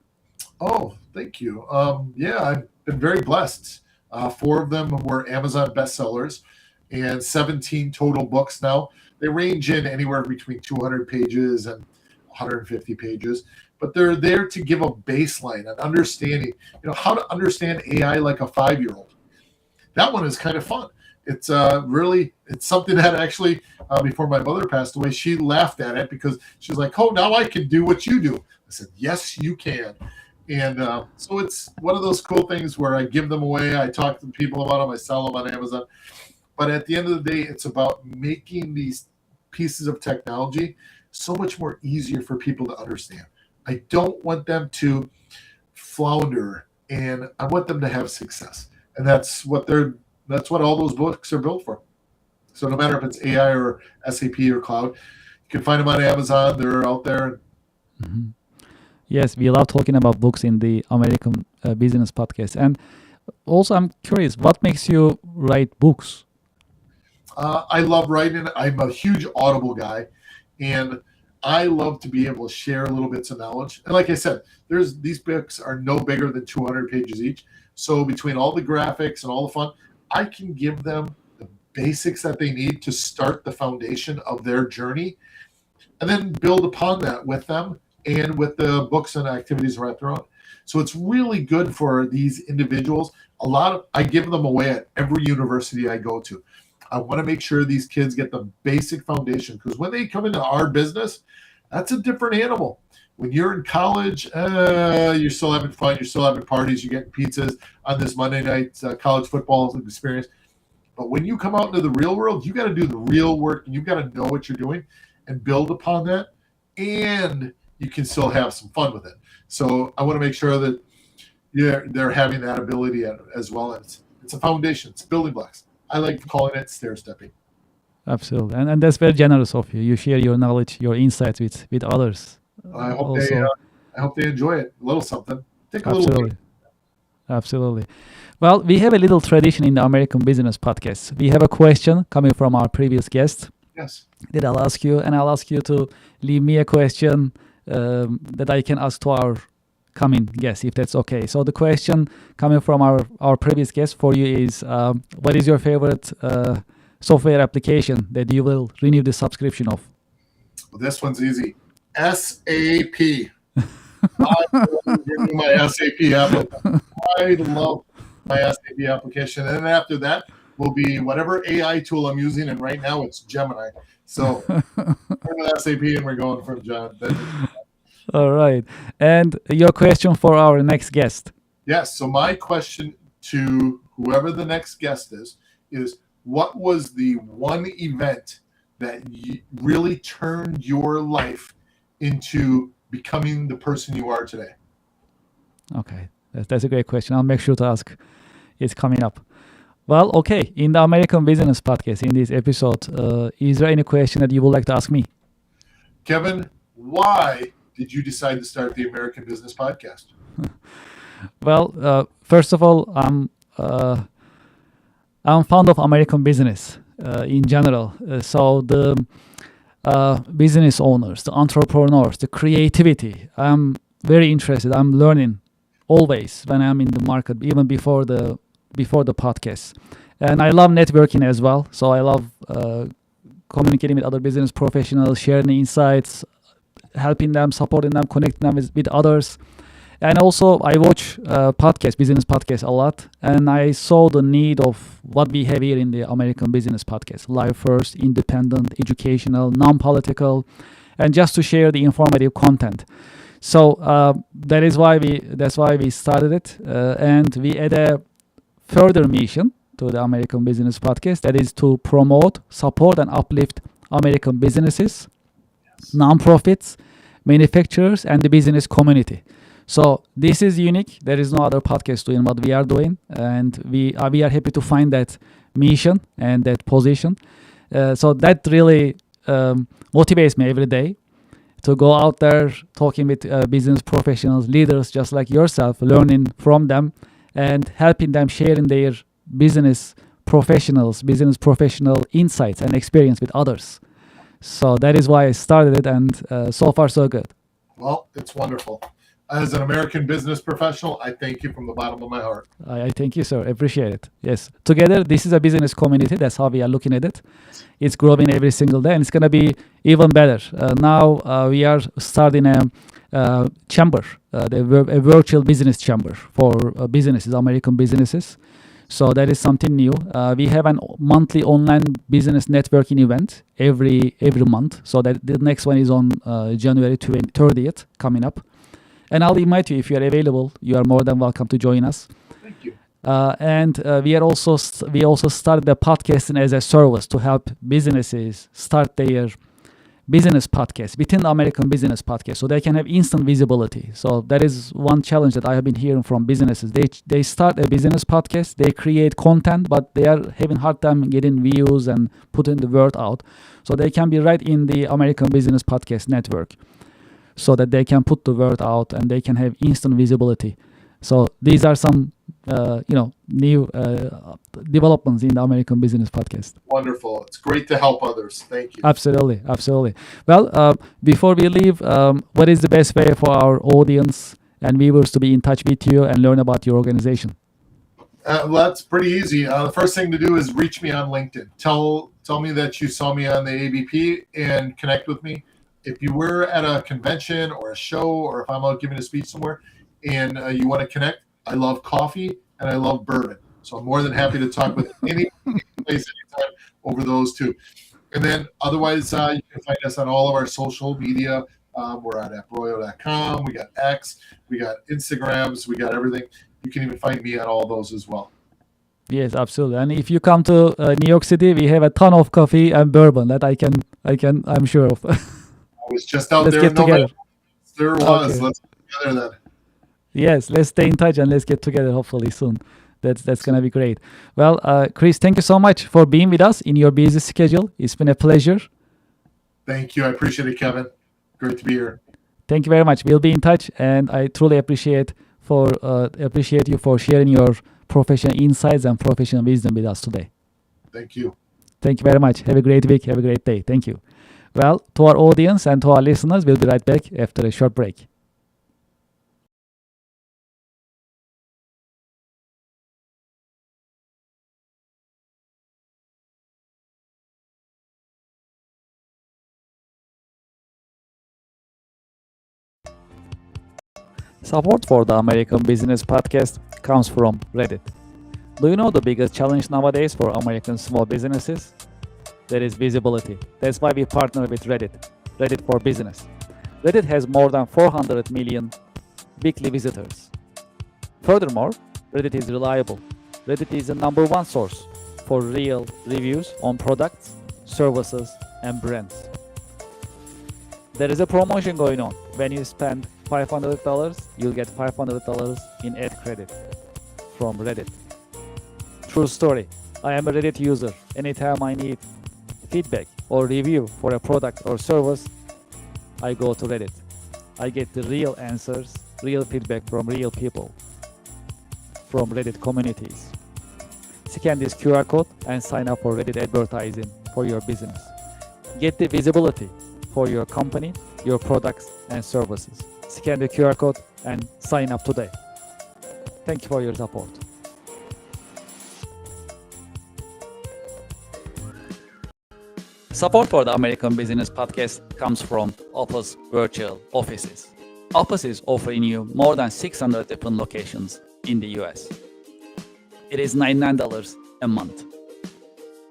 Speaker 2: Oh, thank you. Yeah, I've been very blessed. 4 of them were Amazon bestsellers and 17 total books now. They range in anywhere between 200 pages and 150 pages, but they're there to give a baseline, an understanding, how to understand AI like a 5-year-old. That one is kind of fun. It's it's something that actually, before my mother passed away, she laughed at it because she's like, oh, now I can do what you do. I said, yes, you can. And so it's one of those cool things where I give them away. I talk to people about them. I sell them on Amazon. But at the end of the day, it's about making these pieces of technology so much more easier for people to understand. I don't want them to flounder, and I want them to have success. And that's what all those books are built for. So no matter if it's AI or SAP or cloud, you can find them on Amazon. They're out there.
Speaker 1: Mm-hmm. Yes, we love talking about books in the American Business Podcast. And also, I'm curious, what makes you write books?
Speaker 2: I love writing. I'm a huge Audible guy, and I love to be able to share little bits of knowledge. And like I said, these books are no bigger than 200 pages each. So between all the graphics and all the fun, I can give them the basics that they need to start the foundation of their journey, and then build upon that with them and with the books and activities wrapped around. So it's really good for these individuals. I give them away at every university I go to. I want to make sure these kids get the basic foundation, because when they come into our business, that's a different animal. When you're in college, you're still having fun, you're still having parties, you get pizzas on this Monday night college football experience. But when you come out into the real world, you got to do the real work, and you got to know what you're doing and build upon that, and you can still have some fun with it. So I want to make sure that they're having that ability as well. It's a foundation. It's building blocks. I like calling it stair-stepping.
Speaker 1: Absolutely. And that's very generous of you. You share your knowledge, your insights with others.
Speaker 2: I hope they enjoy it. A little something. Take a little bit.
Speaker 1: Absolutely. Well, we have a little tradition in the American Business Podcast. We have a question coming from our previous guest.
Speaker 2: Yes.
Speaker 1: That I'll ask you, and I'll ask you to leave me a question that I can ask to our coming guest, if that's okay. So the question coming from our previous guest for you is, what is your favorite software application that you will renew the subscription of?
Speaker 2: Well, this one's easy. SAP. I love my SAP application. I love my SAP application. And then after that will be whatever AI tool I'm using. And right now it's Gemini. So we're with SAP and we're going from John.
Speaker 1: All right. And your question for our next guest.
Speaker 2: Yes. So my question to whoever the next guest is what was the one event that really turned your life into becoming the person you are today?
Speaker 1: Okay, that's a great question. I'll make sure to ask. It's coming up. Well, okay. In the American Business Podcast, in this episode, is there any question that you would like to ask me?
Speaker 2: Kevin, why did you decide to start the American Business Podcast?
Speaker 1: Well, first of all, I'm fond of American business in general. So the business owners, the entrepreneurs, the creativity. I'm very interested. I'm learning always when I'm in the market, even before the podcast. And I love networking as well. So I love communicating with other business professionals, sharing insights, helping them, supporting them, connecting them with others. And also, I watch business podcasts a lot, and I saw the need of what we have here in the American Business Podcast: live first, independent, educational, non-political, and just to share the informative content. So that's why we started it, and we add a further mission to the American Business Podcast, that is to promote, support, and uplift American businesses, nonprofits, manufacturers, and the business community. So this is unique. There is no other podcast doing what we are doing, and we are happy to find that mission and that position. So that really motivates me every day to go out there talking with business professionals, leaders just like yourself, learning from them and helping them sharing their business professional insights and experience with others. So that is why I started it, and so far so good.
Speaker 2: Well, it's wonderful. As an American business professional, I thank you from the bottom of my heart.
Speaker 1: I thank you, sir. Appreciate it. Yes. Together, this is a business community. That's how we are looking at it. It's growing every single day, and it's going to be even better. Now we are starting a chamber, a virtual business chamber for businesses, American businesses. So that is something new. We have a monthly online business networking event every month. So that the next one is on January 30th coming up. And I'll invite you if you are available. You are more than welcome to join us.
Speaker 2: Thank you.
Speaker 1: And we also started the podcasting as a service to help businesses start their business podcast within the American Business Podcast, so they can have instant visibility. So that is one challenge that I have been hearing from businesses. They start a business podcast, they create content, but they are having hard time getting views and putting the word out. So they can be right in the American Business Podcast network, so that they can put the word out and they can have instant visibility. So these are some new developments in the American Business Podcast.
Speaker 2: Wonderful. It's great to help others. Thank you.
Speaker 1: Absolutely. Well, before we leave, what is the best way for our audience and viewers to be in touch with you and learn about your organization?
Speaker 2: Well, that's pretty easy. The first thing to do is reach me on LinkedIn. Tell me that you saw me on the ABP and connect with me. If you were at a convention or a show, or if I'm out giving a speech somewhere and you want to connect, I love coffee and I love bourbon. So I'm more than happy to talk with any place anytime over those two. And then otherwise, you can find us on all of our social media. We're on approyo.com. We got X. We got Instagrams. We got everything. You can even find me on all those as well.
Speaker 1: Yes, absolutely. And if you come to New York City, we have a ton of coffee and bourbon that I'm sure of.
Speaker 2: I was just out
Speaker 1: Let's
Speaker 2: there.
Speaker 1: get together.
Speaker 2: There was.
Speaker 1: Okay.
Speaker 2: Let's get together then.
Speaker 1: Yes, let's stay in touch and let's get together hopefully soon. That's going to be great. Well, Chris, thank you so much for being with us in your busy schedule. It's been a pleasure.
Speaker 2: Thank you. I appreciate it, Kevin. Great to be here.
Speaker 1: Thank you very much. We'll be in touch, and I truly appreciate you for sharing your professional insights and professional wisdom with us today.
Speaker 2: Thank you.
Speaker 1: Thank you very much. Have a great week. Have a great day. Thank you. Well, to our audience and to our listeners, we'll be right back after a short break. Support for the American Business Podcast comes from Reddit. Do you know the biggest challenge nowadays for American small businesses? That is visibility. That's why we partner with Reddit for Business. Reddit has more than 400 million weekly visitors. Furthermore, Reddit is reliable. Reddit is the number one source for real reviews on products, services, and brands. There is a promotion going on. When you spend $500, you'll get $500 in ad credit from Reddit. True story. I am a Reddit user. Anytime I need feedback or review for a product or service, I go to Reddit. I get the real answers, real feedback from real people, from Reddit communities. Scan this QR code and sign up for Reddit advertising for your business. Get the visibility for your company, your products, and services. Scan the QR code and sign up today. Thank you for your support. Support for the American Business Podcast comes from Office Virtual Offices. Office is offering you more than 600 different locations in the US. It is $99 a month.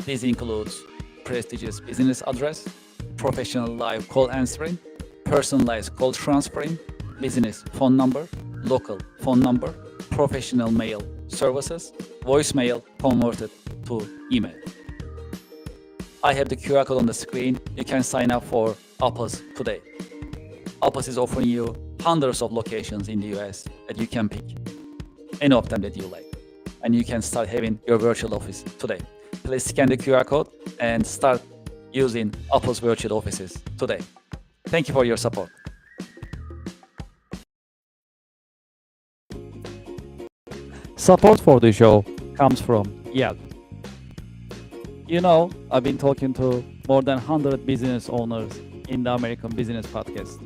Speaker 1: This includes prestigious business address, professional live call answering, personalized call transferring, business phone number, local phone number, professional mail services, voicemail converted to email. I have the QR code on the screen. You can sign up for Office today. Office is offering you hundreds of locations in the US that you can pick, any of them that you like. And you can start having your virtual office today. Please scan the QR code and start using Office Virtual Offices today. Thank you for your support. Support for the show comes from Yelp. You know, I've been talking to more than 100 business owners in the American Business Podcast.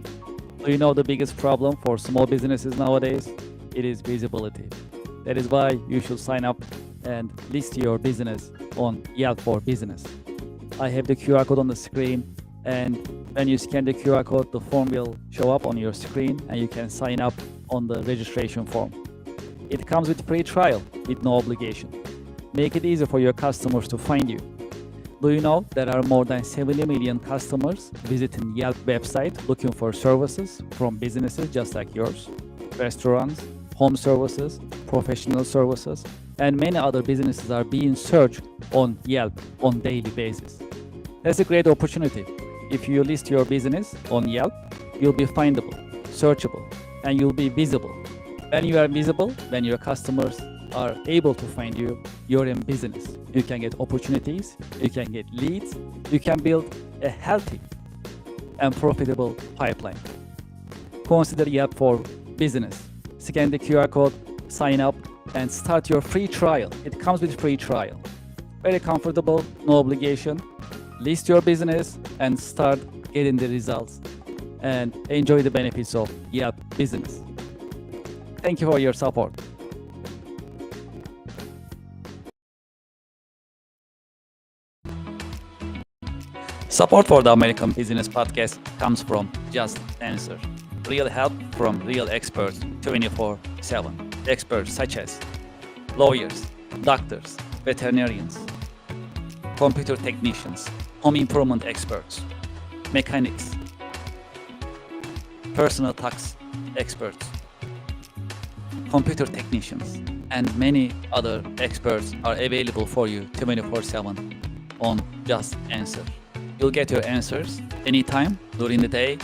Speaker 1: Do you know the biggest problem for small businesses nowadays? It is visibility. That is why you should sign up and list your business on Yelp for Business. I have the QR code on the screen, and when you scan the QR code, the form will show up on your screen and you can sign up on the registration form. It comes with free trial with no obligation. Make it easy for your customers to find you. Do you know there are more than 70 million customers visiting Yelp website looking for services from businesses just like yours? Restaurants, home services, professional services, and many other businesses are being searched on Yelp on daily basis. That's a great opportunity. If you list your business on Yelp, you'll be findable, searchable, and you'll be visible. When you are visible, when your customers are able to find you, you're in business. You can get opportunities, you can get leads, you can build a healthy and profitable pipeline. Consider Yelp for Business. Scan the QR code, sign up, and start your free trial. It comes with free trial. Very comfortable, no obligation. List your business and start getting the results and enjoy the benefits of Yelp Business. Thank you for your support. Support for the American Business Podcast comes from Just Answer. Real help from real experts 24/7. Experts such as lawyers, doctors, veterinarians, computer technicians, home improvement experts, mechanics, personal tax experts, computer technicians, and many other experts are available for you 24/7 on Just Answer. You'll get your answers anytime, during the day,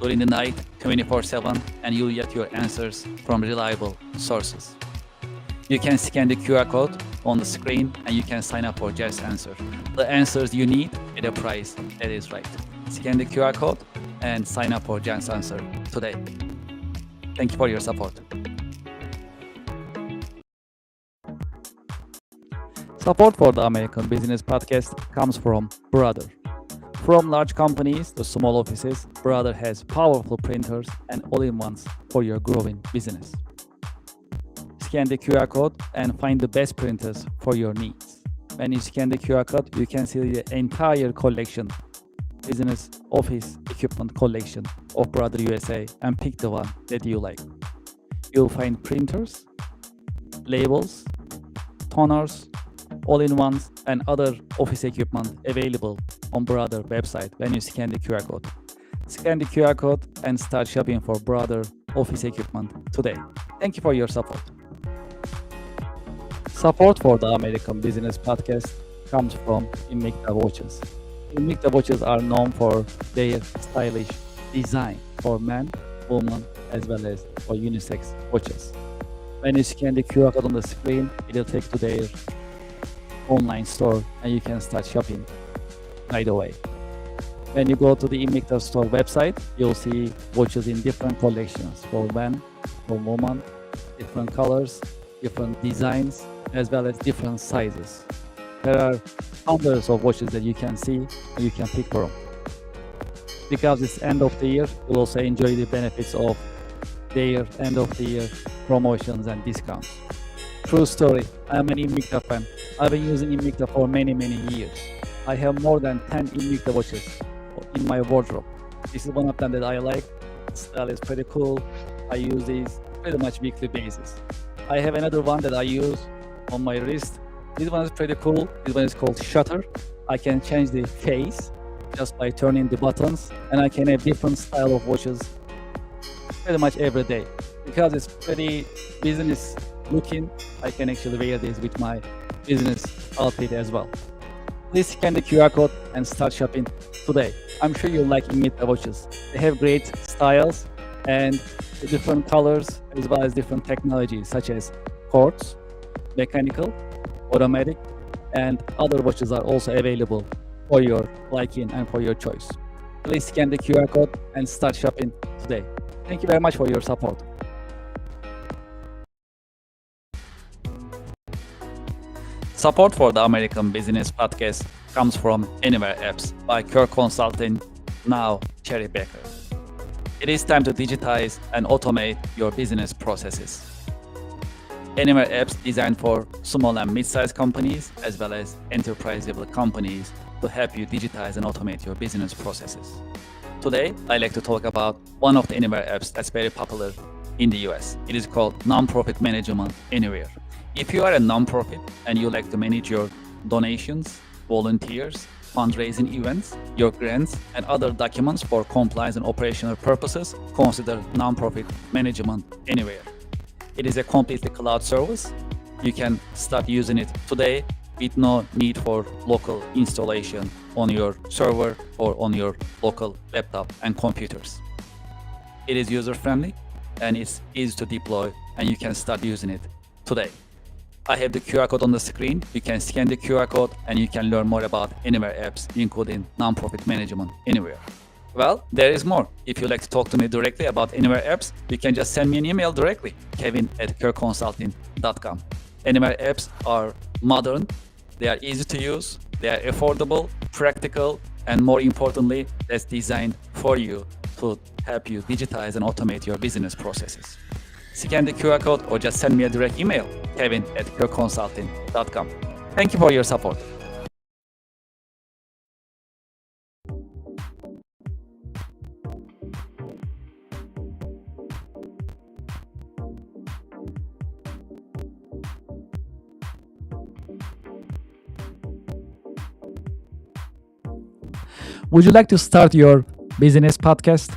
Speaker 1: during the night, 24/7, and you'll get your answers from reliable sources. You can scan the QR code on the screen and you can sign up for Just Answer. The answers you need at a price that is right. Scan the QR code and sign up for Just Answer today. Thank you for your support. Support for the American Business Podcast comes from Brother. From large companies to small offices, Brother has powerful printers and all-in-ones for your growing business. Scan the QR code and find the best printers for your needs. When you scan the QR code, you can see the entire collection, business office equipment collection of Brother USA, and pick the one that you like. You'll find printers, labels, toners, all-in-ones, and other office equipment available on Brother website when you scan the QR code. Scan the QR code and start shopping for Brother office equipment today. Thank you for your support. Support for the American Business Podcast comes from Invicta watches. Invicta watches are known for their stylish design for men, women, as well as for unisex watches. When you scan the QR code on the screen, it will take to their online store and you can start shopping right away. When you go to the Invicta store website, you'll see watches in different collections for men, for women, different colors, different designs, as well as different sizes. There are hundreds of watches that you can see and you can pick from. Because it's end of the year, you'll also enjoy the benefits of their end of the year promotions and discounts. True story, I'm an Invicta fan. I've been using Invicta for many years. I have more than 10 Invicta watches in my wardrobe. This is one of them that I like. The style is pretty cool. I use these pretty much weekly basis. I have another one that I use on my wrist. This one is pretty cool. This one is called Shutter. I can change the face just by turning the buttons, and I can have different style of watches pretty much every day. Because it's pretty business looking, I can actually wear this with my business outfit as well. Please scan the QR code and start shopping today. I'm sure you'll like Invicta watches. They have great styles and different colors as well as different technologies such as quartz, mechanical, automatic, and other watches are also available for your liking and for your choice. Please scan the QR code and start shopping today. Thank you very much for your support. Support for the American Business Podcast comes from Anywhere Apps by Kirk Consulting, now Cherry Baker. It is time to digitize and automate your business processes. Anywhere Apps designed for small and mid-sized companies as well as enterprise-level companies to help you digitize and automate your business processes. Today, I'd like to talk about one of the Anywhere apps that's very popular in the US. It is called Nonprofit Management Anywhere. If you are a nonprofit and you like to manage your donations, volunteers, fundraising events, your grants, and other documents for compliance and operational purposes, consider Nonprofit Management Anywhere. It is a completely cloud service. You can start using it today with no need for local installation on your server or on your local laptop and computers. It is user-friendly and it's easy to deploy, and you can start using it today. I have the QR code on the screen. You can scan the QR code and you can learn more about Anywhere apps, including Nonprofit Management Anywhere. Well, there is more. If you'd like to talk to me directly about Anywhere apps, you can just send me an email directly, kevin@kirkconsulting.com. Anywhere apps are modern, they are easy to use, they are affordable, practical, and more importantly, that's designed for you to help you digitize and automate your business processes. Scan the QR code or just send me a direct email, kevin@kirkconsulting.com. Thank you for your support. Would you like to start your business podcast?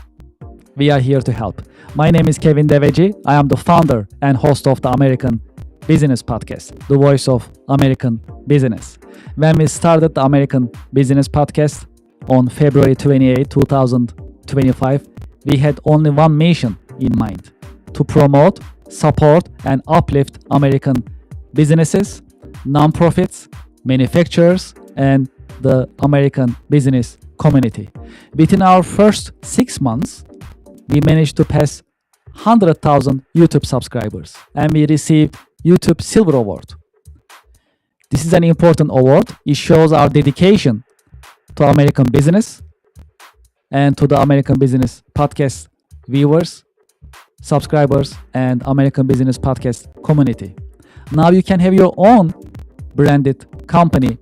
Speaker 1: We are here to help. My name is Kevin Deveci. I am the founder and host of the American Business Podcast, the voice of American business. When we started the American Business Podcast on February 28, 2025, we had only one mission in mind: to promote, support, and uplift American businesses, nonprofits, manufacturers, and the American business community. Within our first 6 months, we managed to pass 100,000 YouTube subscribers, and we received YouTube Silver Award. This is an important award. It shows our dedication to American business and to the American Business Podcast viewers, subscribers, and American Business Podcast community. Now you can have your own branded company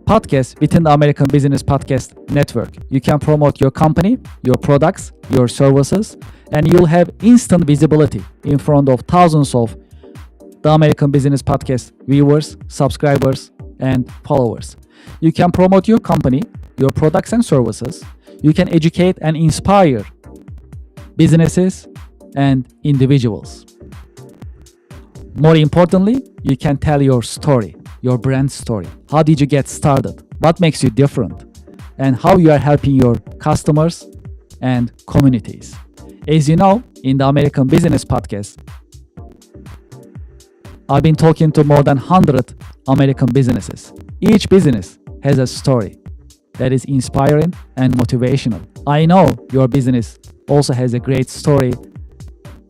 Speaker 1: podcast within the American Business Podcast network. You can promote your company, your products, your services, and you'll have instant visibility in front of thousands of the American Business Podcast viewers, subscribers, and followers. You can promote your company, your products and services. You can educate and inspire businesses and individuals. More importantly, you can tell your story, your brand story. How did you get started? What makes you different? And how you are helping your customers and communities. As you know, in the American Business Podcast, I've been talking to more than 100 American businesses. Each business has a story that is inspiring and motivational. I know your business also has a great story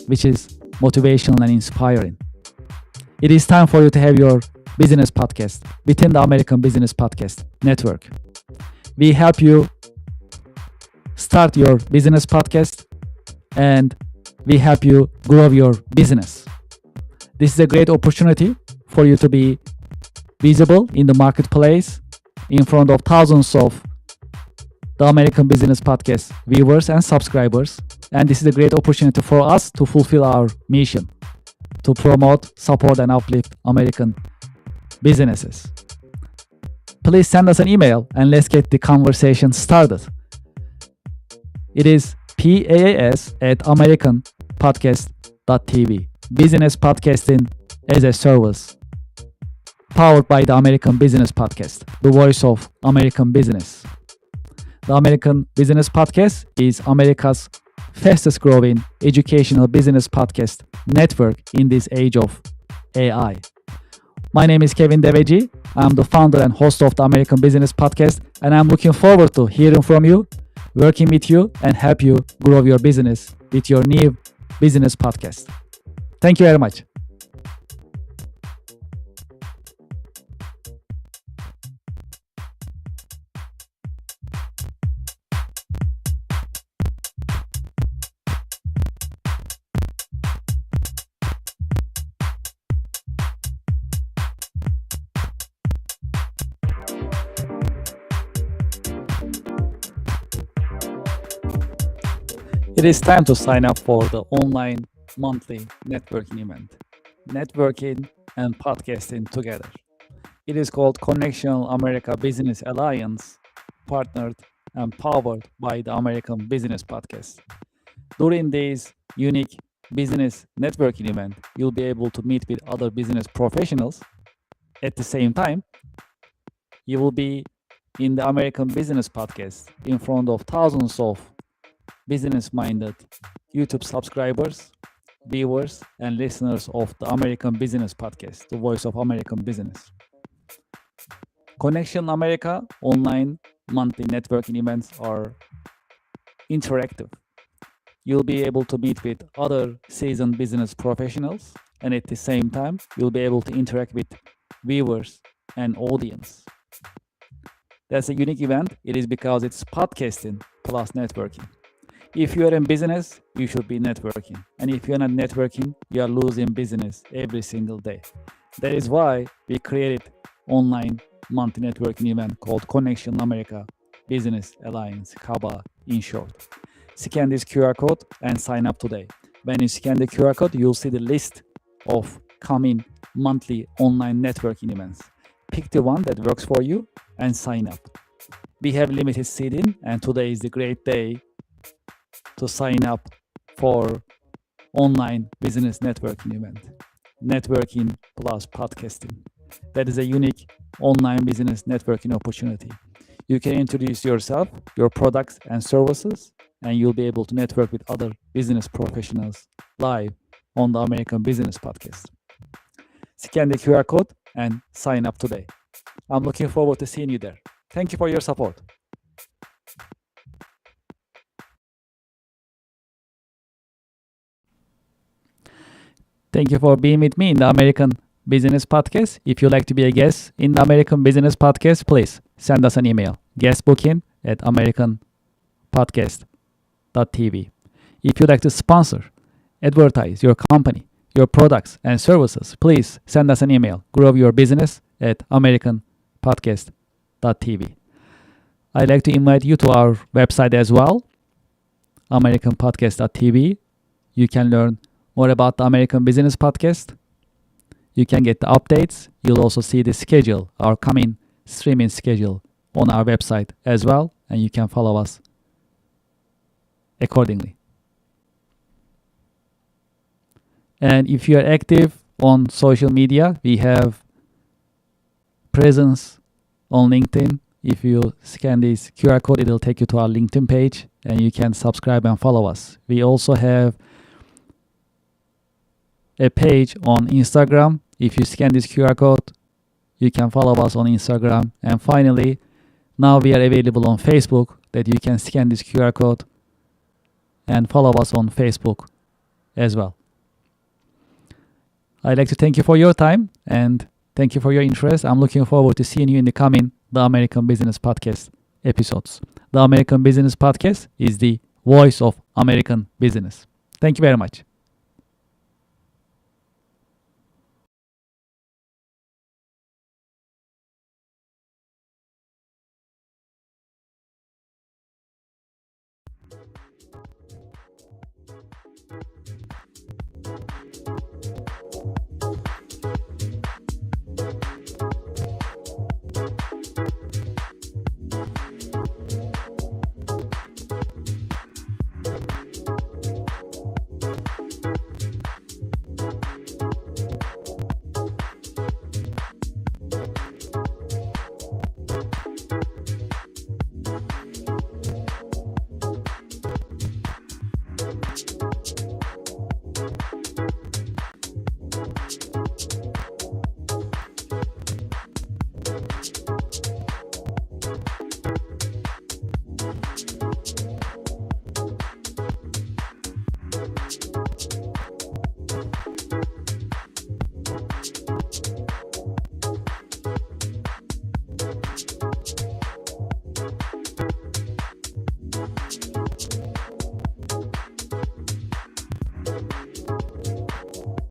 Speaker 1: which is motivational and inspiring. It is time for you to have your business podcast within the American Business Podcast Network. We help you start your business podcast and we help you grow your business. This is a great opportunity for you to be visible in the marketplace in front of thousands of the American Business Podcast viewers and subscribers. And this is a great opportunity for us to fulfill our mission to promote, support, and uplift American businesses. Please send us an email and let's get the conversation started. It is paas@americanpodcast.tv. Business podcasting as a service, powered by the American Business Podcast, the voice of American business. The American Business Podcast is America's fastest growing educational business podcast network in this age of AI. My name is Kevin Deveci. I'm the founder and host of the American Business Podcast, and I'm looking forward to hearing from you, working with you, and help you grow your business with your new business podcast. Thank you very much. It is time to sign up for the online monthly networking event, networking and podcasting together. It is called Connection America Business Alliance, partnered and powered by the American Business Podcast. During this unique business networking event, you'll be able to meet with other business professionals. At the same time, you will be in the American Business Podcast in front of thousands of business-minded YouTube subscribers, viewers, and listeners of the American Business Podcast, the voice of American business. Connection America online monthly networking events are interactive. You'll be able to meet with other seasoned business professionals, and at the same time, you'll be able to interact with viewers and audience. That's a unique event. It is because it's podcasting plus networking. If you are in business, you should be networking. And if you're not networking, you are losing business every single day. That is why we created online monthly networking event called Connection America Business Alliance, CABA in short. Scan this QR code and sign up today. When you scan the QR code, you'll see the list of coming monthly online networking events. Pick the one that works for you and sign up. We have limited seating, and today is the great day to sign up for online business networking event. Networking plus podcasting. That is a unique online business networking opportunity. You can introduce yourself, your products and services, and you'll be able to network with other business professionals live on the American Business Podcast. Scan the QR code and sign up today. I'm looking forward to seeing you there. Thank you for your support. Thank you for being with me in the American Business Podcast. If you'd like to be a guest in the American Business Podcast, please send us an email. Guest booking at americanpodcast.tv. If you'd like to sponsor, advertise your company, your products and services, please send us an email. Grow your business at americanpodcast.tv. I'd like to invite you to our website as well, americanpodcast.tv. You can learn more about the American Business Podcast. You can get the updates. You'll also see the schedule, our coming streaming schedule on our website as well, and you can follow us accordingly. And if you are active on social media. We have presence on LinkedIn. If you scan this QR code, it will take you to our LinkedIn page and you can subscribe and follow us. We also have a page on Instagram. If you scan this QR code, you can follow us on Instagram. And finally, now we are available on Facebook, that you can scan this QR code and follow us on Facebook as well. I'd like to thank you for your time and thank you for your interest. I'm looking forward to seeing you in the coming The American Business Podcast episodes. The American Business Podcast is the voice of American business. Thank you very much.